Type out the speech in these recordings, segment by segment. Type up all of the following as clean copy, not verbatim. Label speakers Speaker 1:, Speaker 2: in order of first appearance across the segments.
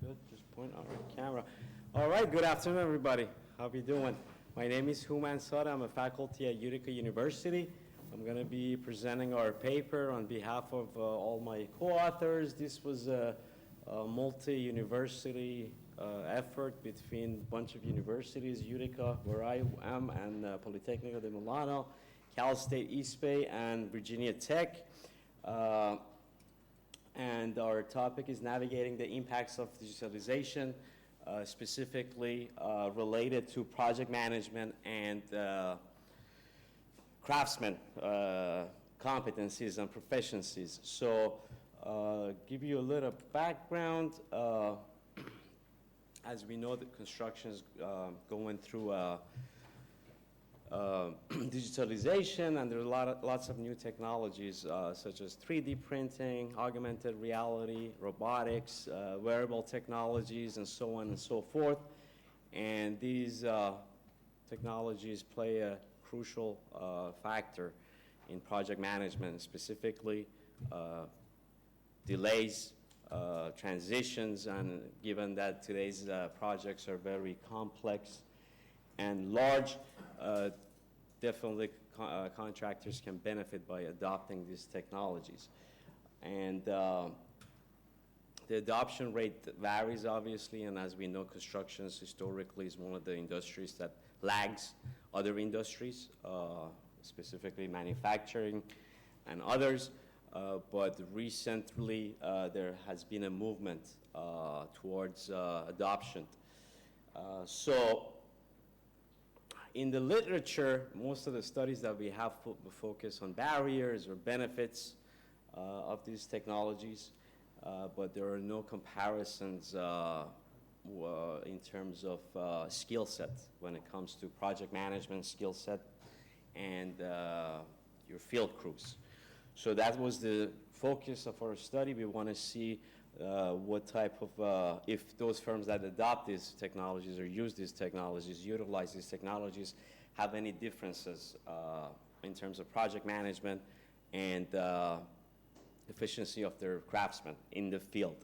Speaker 1: Good, just point on the camera. All right, good afternoon, everybody. How you doing? My name is Hooman. I'm a faculty at Utica University. I'm going to be presenting our paper on behalf of all my co-authors. This was a multi-university effort between a bunch of universities, Utica, where I am, and Politecnico di Milano, Cal State East Bay, and Virginia Tech. And our topic is navigating the impacts of digitalization, specifically related to project management and craftsman competencies and proficiencies. So give you a little background. As we know, the construction is going through digitalization, and there are lots of new technologies such as 3D printing, augmented reality, robotics, wearable technologies, and so on and so forth. And these technologies play a crucial factor in project management, specifically delays, transitions, and given that today's projects are very complex and large, definitely contractors can benefit by adopting these technologies. And the adoption rate varies, obviously, and as we know, construction historically is one of the industries that lags other industries, specifically manufacturing and others. But recently, there has been a movement towards adoption. So in the literature, most of the studies that we have focus on barriers or benefits of these technologies, but there are no comparisons in terms of skill set when it comes to project management skill set and your field crews. So that was the focus of our study. We want to see what type of, if those firms that adopt these technologies or use these technologies, utilize these technologies, have any differences in terms of project management and efficiency of their craftsmen in the field.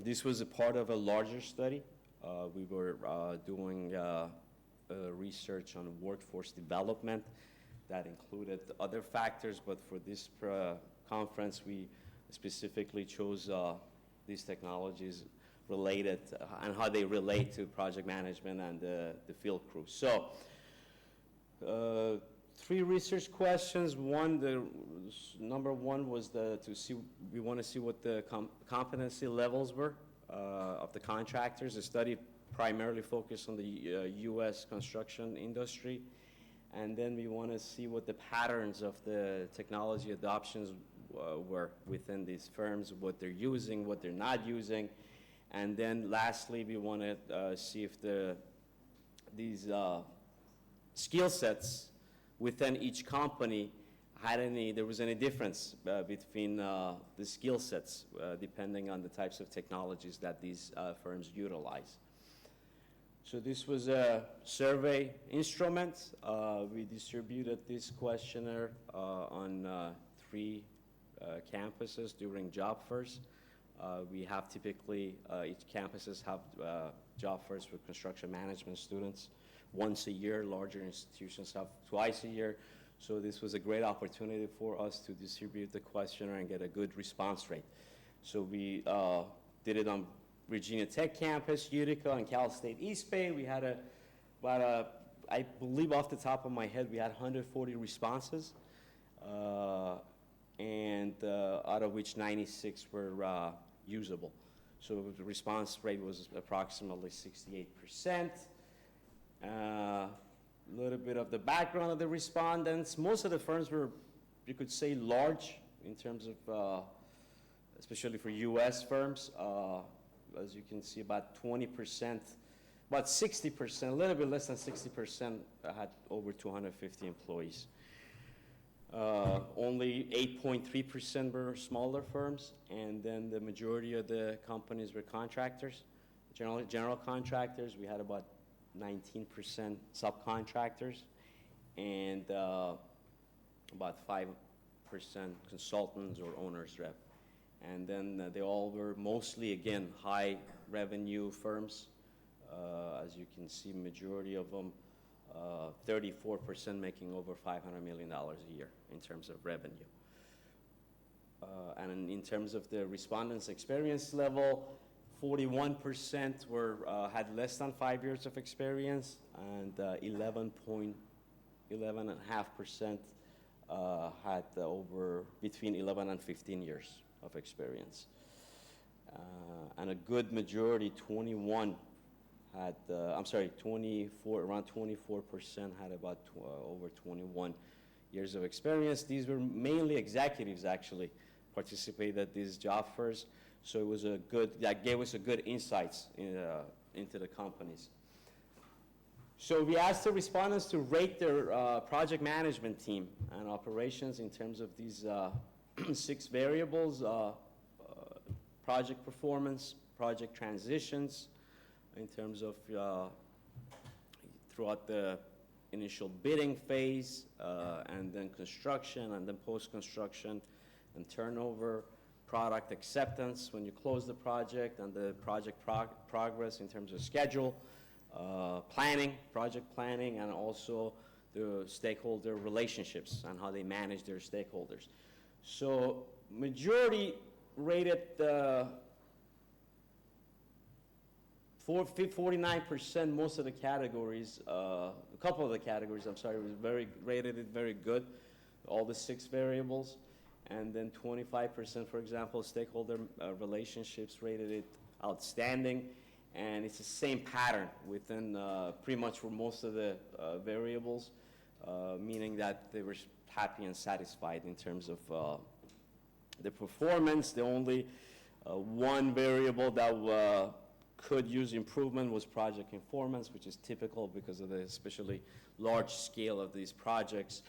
Speaker 1: This was a part of a larger study. We were doing research on workforce development that included other factors, but for this conference, we specifically chose these technologies related and how they relate to project management and the field crew. So, three research questions. Number one was we want to see what the competency levels were of the contractors. The study primarily focused on the U.S. construction industry. And then we want to see what the patterns of the technology adoptions were within these firms, what they're using, what they're not using. And then lastly, we want to see if these skill sets within each company there was any difference between the skill sets depending on the types of technologies that these firms utilize. So this was a survey instrument. We distributed this questionnaire on 3 campuses during job fairs. We have typically, each campuses have job fairs for construction management students once a year. Larger institutions have twice a year. So this was a great opportunity for us to distribute the questionnaire and get a good response rate. So we did it on Virginia Tech campus, Utica, and Cal State East Bay. We had I believe off the top of my head, we had 140 responses, and out of which 96 were usable. So the response rate was approximately 68%. A little bit of the background of the respondents. Most of the firms were, you could say, large in terms of, especially for U.S. firms. As you can see, about 20%, about 60%, a little bit less than 60% had over 250 employees. Only 8.3% were smaller firms, and then the majority of the companies were contractors, general contractors. We had about 19% subcontractors, and about 5% consultants or owners rep. And then they all were mostly, again, high revenue firms. As you can see, majority of them, 34% making over $500 million a year in terms of revenue. And in terms of the respondents' experience level, 41% had less than 5 years of experience, and 11.5% had between 11 and 15 years of experience. And a good majority, 24, around 24% had about over 21 years of experience. These were mainly executives, actually, participated at these job fairs. So it was that gave us a good insights into the companies. So we asked the respondents to rate their project management team and operations in terms of these 6 variables: project performance, project transitions, in terms of throughout the initial bidding phase, and then construction, and then post-construction and turnover, product acceptance when you close the project, and the project progress in terms of schedule, project planning, and also the stakeholder relationships and how they manage their stakeholders. So majority rated 49%, most of the categories, a couple of the categories, I'm sorry, rated it very good, all the 6 variables. And then 25%, for example, stakeholder relationships rated it outstanding. And it's the same pattern within pretty much for most of the variables, meaning that they were happy and satisfied in terms of the performance. The only one variable that could use improvement was project performance, which is typical because of the especially large scale of these projects.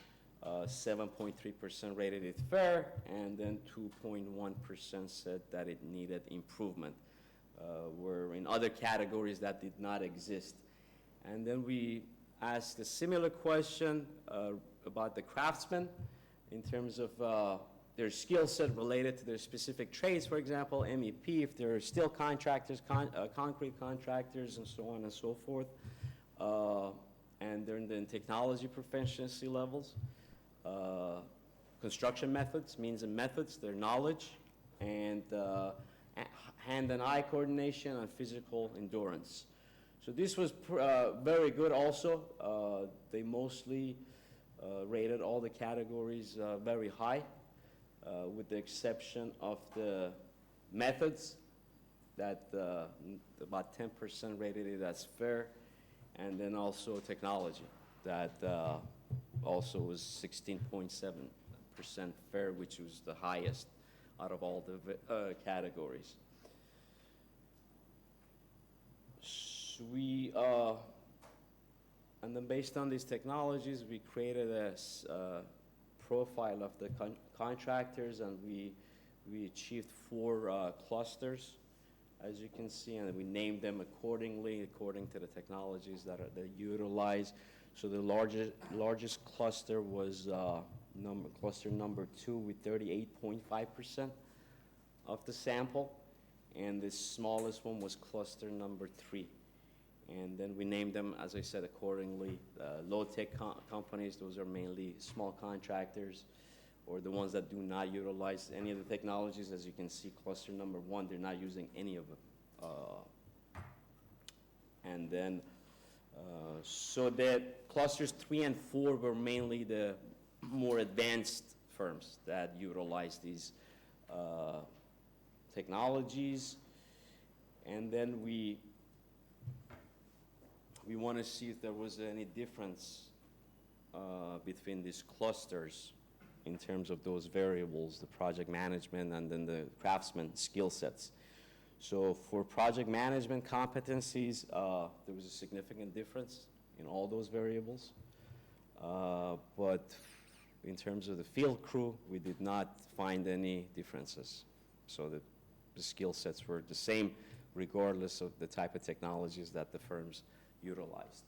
Speaker 1: 7.3% rated it fair, and then 2.1% said that it needed improvement. Where in other categories that did not exist. And then we asked a similar question about the craftsmen in terms of their skill set related to their specific trades, for example, MEP, if they're steel contractors, concrete contractors, and so on and so forth. And they're in the technology proficiency levels. Construction methods, means and methods, their knowledge, and hand and eye coordination, and physical endurance. So this was very good also. They mostly rated all the categories very high, with the exception of the methods, that about 10% rated it as fair, and then also technology, that also was 16.7% fair, which was the highest out of all the categories. So and then based on these technologies, we created a profile of the contractors, and we achieved 4 clusters, as you can see, and we named them accordingly, according to the technologies that they utilize. So the largest cluster was cluster number 2 with 38.5% of the sample, and the smallest one was cluster number 3. And then we named them, as I said, accordingly. Low-tech companies, those are mainly small contractors, or the ones that do not utilize any of the technologies. As you can see, cluster number 1, they're not using any of them. And then, so that clusters 3 and 4 were mainly the more advanced firms that utilize these technologies. And then we want to see if there was any difference between these clusters in terms of those variables, the project management and then the craftsman skill sets. So for project management competencies, there was a significant difference in all those variables. But in terms of the field crew, we did not find any differences. So the skill sets were the same regardless of the type of technologies that the firms utilized.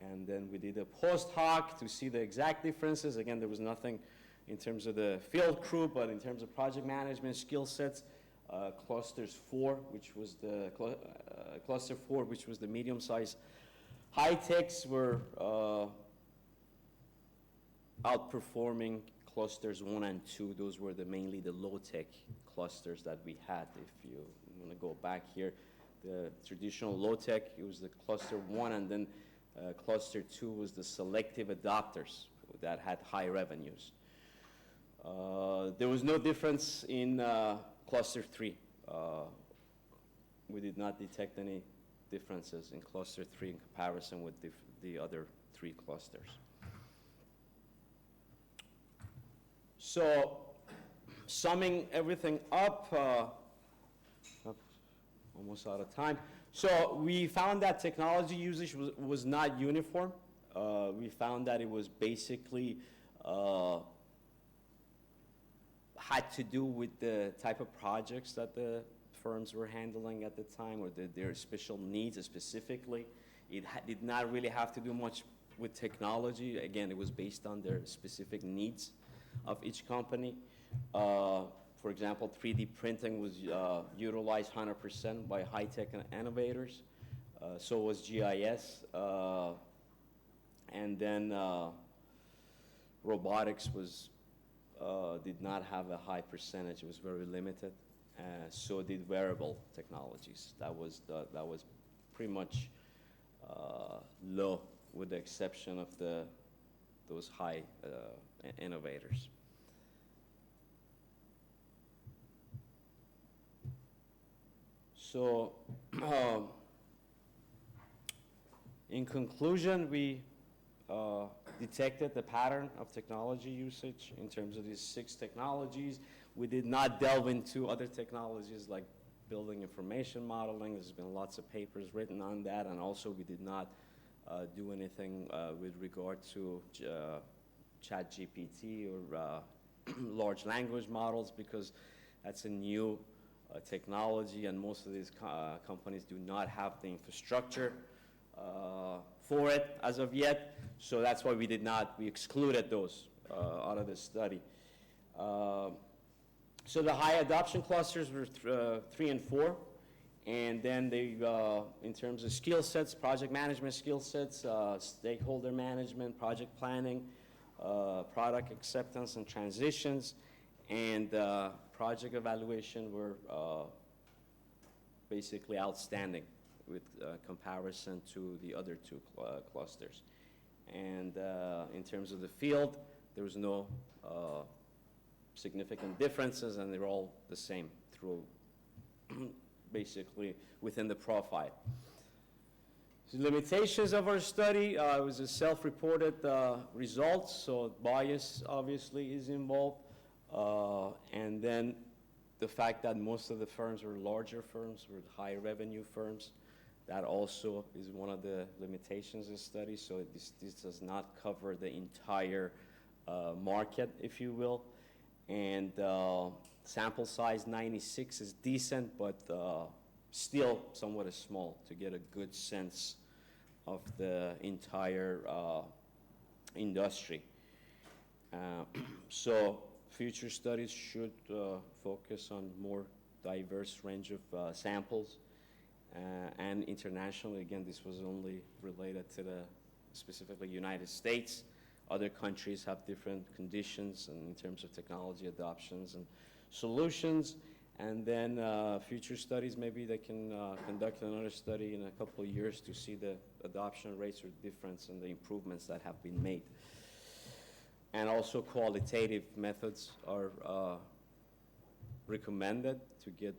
Speaker 1: And then we did a post hoc to see the exact differences. Again, there was nothing in terms of the field crew, but in terms of project management skill sets, cluster 4, which was the medium-sized high techs, were outperforming clusters 1 and 2. Those were mainly the low-tech clusters that we had. If you want to go back here, the traditional low-tech, it was the cluster 1, and then cluster 2 was the selective adopters that had high revenues. There was no difference in cluster 3. We did not detect any differences in cluster 3 in comparison with the other 3 clusters. So, summing everything up, almost out of time. So we found that technology usage was not uniform. We found that it was basically had to do with the type of projects that the firms were handling at the time, or their special needs specifically. It did not really have to do much with technology. Again, it was based on their specific needs of each company. For example, 3D printing was utilized 100% by high-tech innovators. So was GIS. And then robotics did not have a high percentage. It was very limited. So did wearable technologies. That was pretty much low, with the exception of those high innovators. So, in conclusion, we detected the pattern of technology usage in terms of these 6 technologies. We did not delve into other technologies like building information modeling. There's been lots of papers written on that, and also we did not do anything with regard to ChatGPT or large language models, because that's a new technology, and most of these companies do not have the infrastructure for it as of yet. So that's why we excluded those out of the study. So the high adoption clusters were 3 and 4. And then they, in terms of skill sets, project management skill sets, stakeholder management, project planning, product acceptance and transitions, and project evaluation were basically outstanding with comparison to the other 2 clusters. And in terms of the field, there was no significant differences, and they're all the same through basically within the profile. The limitations of our study, it was a self-reported results, so bias obviously is involved. And then the fact that most of the firms were larger firms, were high revenue firms. That also is one of the limitations of the study. So this does not cover the entire market, if you will. And sample size 96 is decent, but still somewhat small to get a good sense of the entire industry. So future studies should focus on more diverse range of samples. And internationally, again, this was only related to the specifically United States. Other countries have different conditions and in terms of technology adoptions and solutions. And then future studies, maybe they can conduct another study in a couple of years to see the adoption rates or difference and the improvements that have been made. And also qualitative methods are recommended to get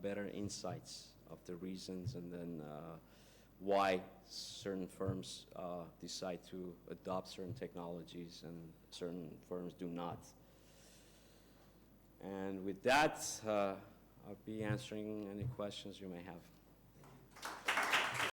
Speaker 1: better insights of the reasons and then why certain firms decide to adopt certain technologies and certain firms do not. And with that, I'll be answering any questions you may have.